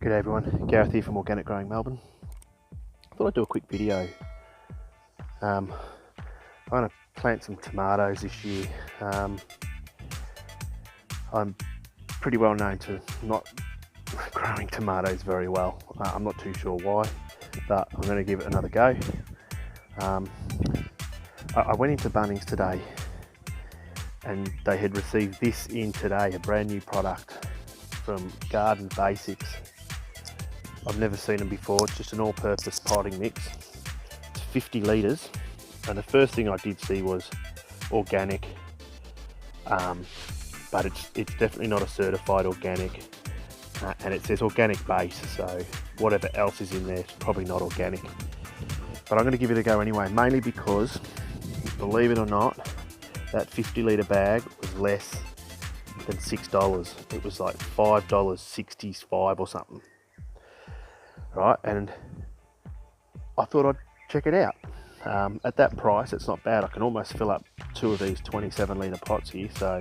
G'day everyone, Gareth here from Organic Growing Melbourne. I thought I'd do a quick video. I'm going to plant some tomatoes this year. I'm pretty well known to not growing tomatoes very well. I'm not too sure why, but I'm going to give it another go. I went into Bunnings today and they had received this in today, a brand new product from Garden Basics. I've never seen them before. It's just an all-purpose potting mix. It's 50 litres, and the first thing I did see was organic, but it's definitely not a certified organic, and it says organic base, so whatever else is in there is probably not organic. But I'm going to give it a go anyway, mainly because, believe it or not, that 50 litre bag was less than $6. It was like $5.65 or something. Right, and I thought I'd check it out. At that price, it's not bad. I can almost fill up 2 of these 27 litre pots here, so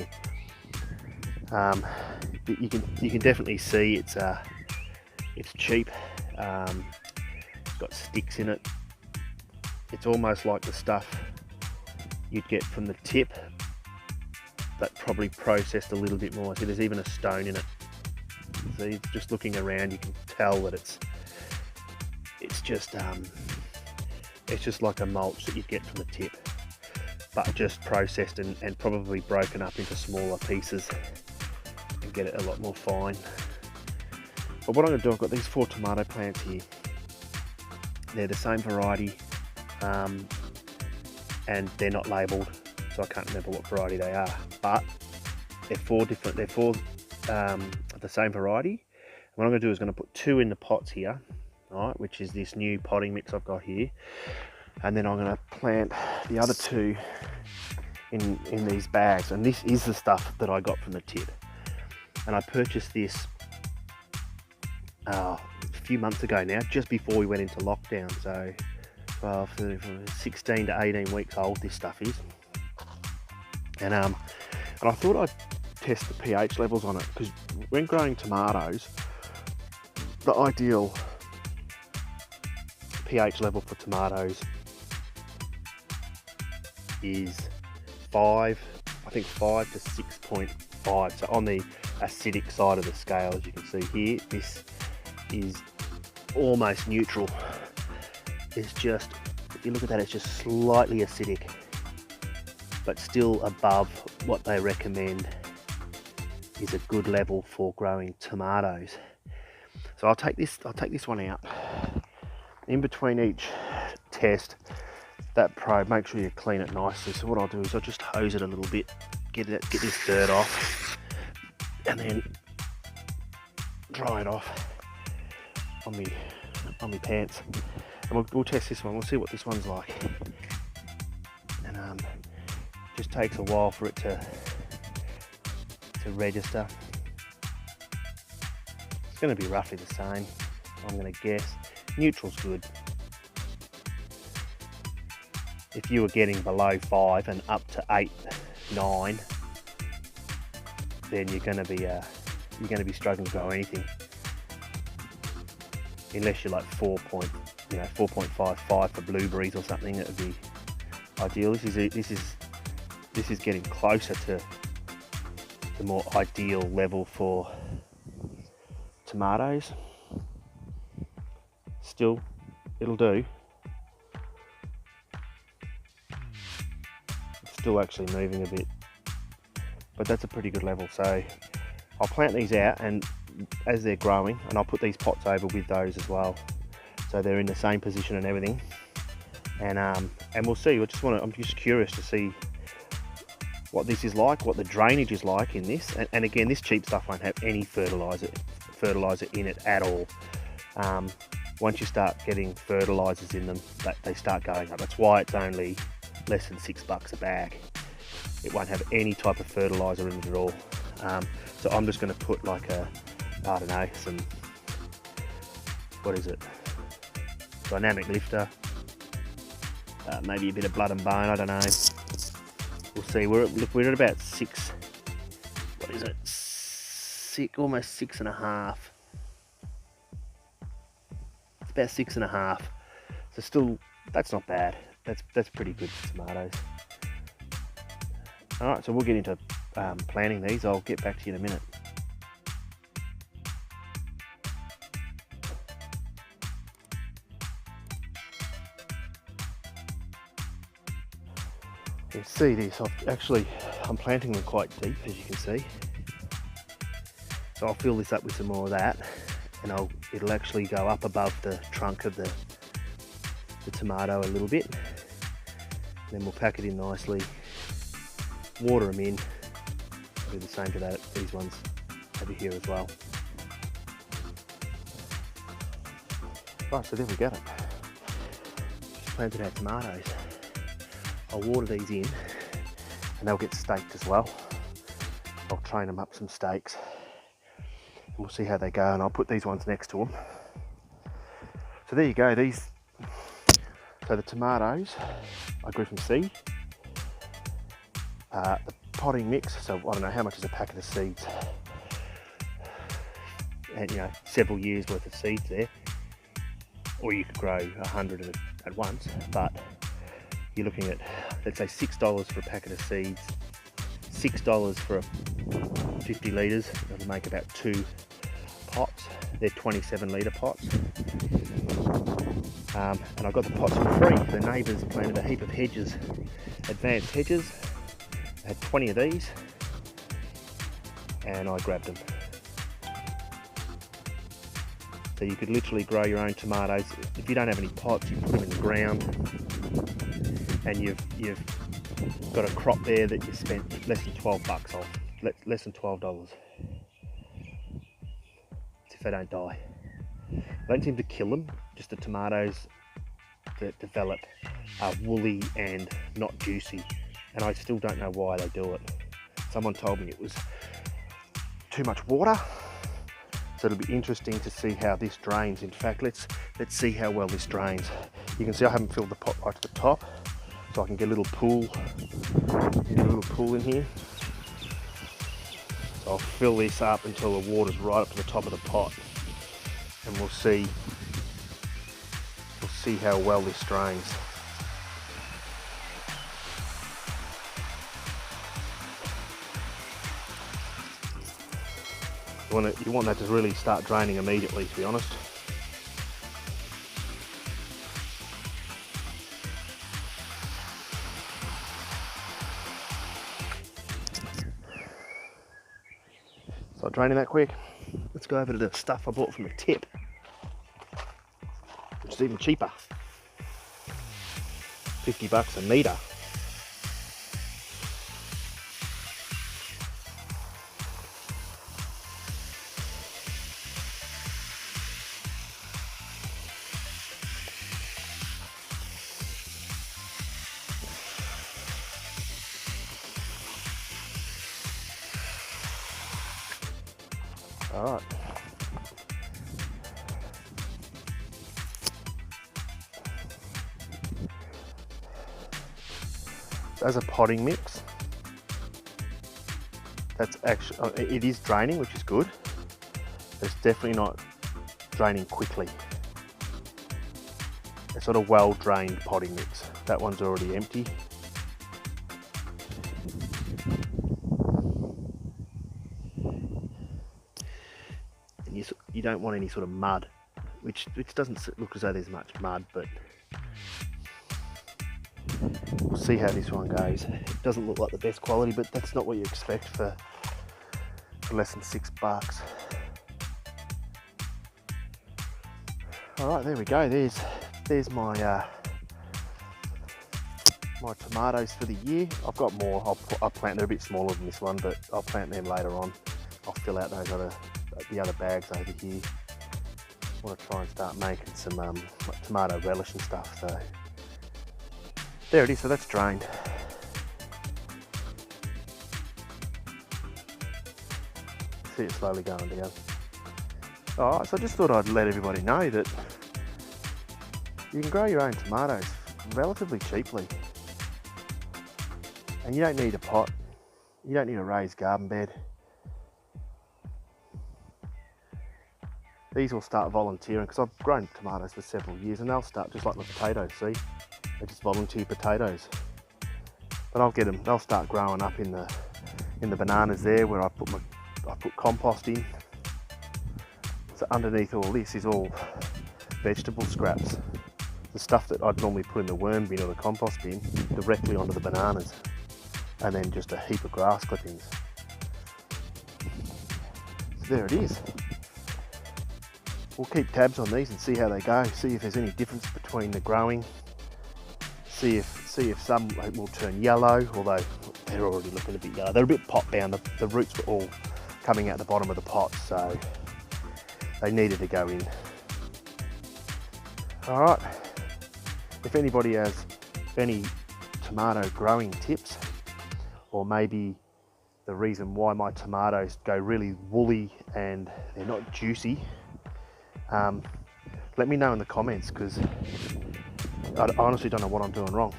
you can definitely see it's cheap. It's got sticks in it. It's almost like the stuff you'd get from the tip, but probably processed a little bit more. See, there's even a stone in it. See, just looking around, you can tell that it's just like a mulch that you'd get from the tip, but just processed and probably broken up into smaller pieces and get it a lot more fine. But what I'm going to do, I've got these 4 tomato plants here. They're the same variety, and they're not labelled, so I can't remember what variety they are, but they're 4 of the same variety. And what I'm going to do is going to put 2 in the pots here, right, which is this new potting mix I've got here, and then I'm going to plant the other 2 in these bags. And this is the stuff that I got from the tip, and I purchased this a few months ago now, just before we went into lockdown, so 12, 13, 16 to 18 weeks old this stuff is. And I thought I'd test the pH levels on it, because when growing tomatoes, the ideal pH level for tomatoes is 5 to 6.5, so on the acidic side of the scale. As you can see here, this is almost neutral. It's just, if you look at that, it's just slightly acidic, but still above what they recommend is a good level for growing tomatoes. So I'll take this one out. In between each test, that probe, make sure you clean it nicely. So what I'll do is I'll just hose it a little bit, get this dirt off, and then dry it off on my pants. And we'll test this one. We'll see what this one's like. And just takes a while for it to register. It's going to be roughly the same, I'm going to guess. Neutral's good. If you were getting below 5 and up to 8, 9, then you're going to be struggling to grow anything, unless you're like 4.55 for blueberries or something. That would be ideal. This is getting closer to the more ideal level for tomatoes. Still, it'll do. It's still actually moving a bit, but that's a pretty good level. So I'll plant these out, and as they're growing, and I'll put these pots over with those as well, so they're in the same position and everything. And we'll see. I'm just curious to see what this is like, what the drainage is like in this. And again, this cheap stuff won't have any fertilizer in it at all. Once you start getting fertilizers in them, they start going up. That's why it's only less than $6 a bag. It won't have any type of fertilizer in it at all. So I'm just going to put like some, what is it, dynamic lifter, maybe a bit of blood and bone, I don't know. We'll see. We're at about 6, what is it, almost 6.5 about 6.5. So still, that's not bad. That's pretty good for tomatoes. All right, so we'll get into planting these. I'll get back to you in a minute. You can see this, I'm planting them quite deep, as you can see. So I'll fill this up with some more of that, and it'll actually go up above the trunk of the tomato a little bit. Then we'll pack it in nicely, water them in. I'll do the same to these ones over here as well. Right, so there we go. Just planted our tomatoes. I'll water these in and they'll get staked as well. I'll train them up some stakes and we'll see how they go, and I'll put these ones next to them. So there you go, so the tomatoes I grew from seed. The potting mix, so I don't know how much is a packet of seeds, and several years worth of seeds there, or you could grow 100 at once, but you're looking at, let's say, $6 for a packet of seeds, $6 for 50 litres. That'll make about 2 pots. They're 27 litre pots. And I got the pots for free. The neighbours planted a heap of hedges, advanced hedges. They had 20 of these, and I grabbed them. So you could literally grow your own tomatoes. If you don't have any pots, you put them in the ground, and you've got a crop there that you spent less than $12 on, less than $12. If they don't die. I don't seem to kill them, just the tomatoes that develop are woolly and not juicy, and I still don't know why they do it. Someone told me it was too much water, so it'll be interesting to see how this drains. In fact, let's see how well this drains. You can see I haven't filled the pot right to the top, so I can get a little pool in here. So I'll fill this up until the water's right up to the top of the pot, and we'll see how well this drains. You want that to really start draining immediately, to be honest. It's not draining that quick. Let's go over to the stuff I bought from the tip, which is even cheaper. $50 a metre. All right. As a potting mix, that's actually, it is draining, which is good. It's definitely not draining quickly. It's sort of well drained potting mix. That one's already empty. And you don't want any sort of mud, which doesn't look as though there's much mud, but we'll see how this one goes. It doesn't look like the best quality, but that's not what you expect for less than $6. All right, there we go. There's my my tomatoes for the year. I've got more. I'll plant. They're a bit smaller than this one, but I'll plant them later on. I'll fill out the other bags over here. I want to try and start making some like tomato relish and stuff. So there it is. So that's drained. See it slowly going down. Alright, so I just thought I'd let everybody know that you can grow your own tomatoes relatively cheaply. And you don't need a pot. You don't need a raised garden bed. these will start volunteering, because I've grown tomatoes for several years, and they'll start just like the potatoes, see? They just volunteer potatoes. But I'll get them, they'll start growing up in the bananas there where I put compost in. So underneath all this is all vegetable scraps. The stuff that I'd normally put in the worm bin or the compost bin directly onto the bananas. And then just a heap of grass clippings. So there it is. We'll keep tabs on these and see how they go, see if there's any difference between the growing, see if some will turn yellow, although they're already looking a bit yellow. They're a bit pot bound, the roots were all coming out the bottom of the pot, so they needed to go in. Alright, if anybody has any tomato growing tips, or maybe the reason why my tomatoes go really woolly and they're not juicy, let me know in the comments, because I honestly don't know what I'm doing wrong.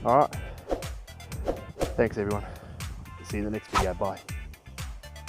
Alright, thanks everyone. See you in the next video, bye.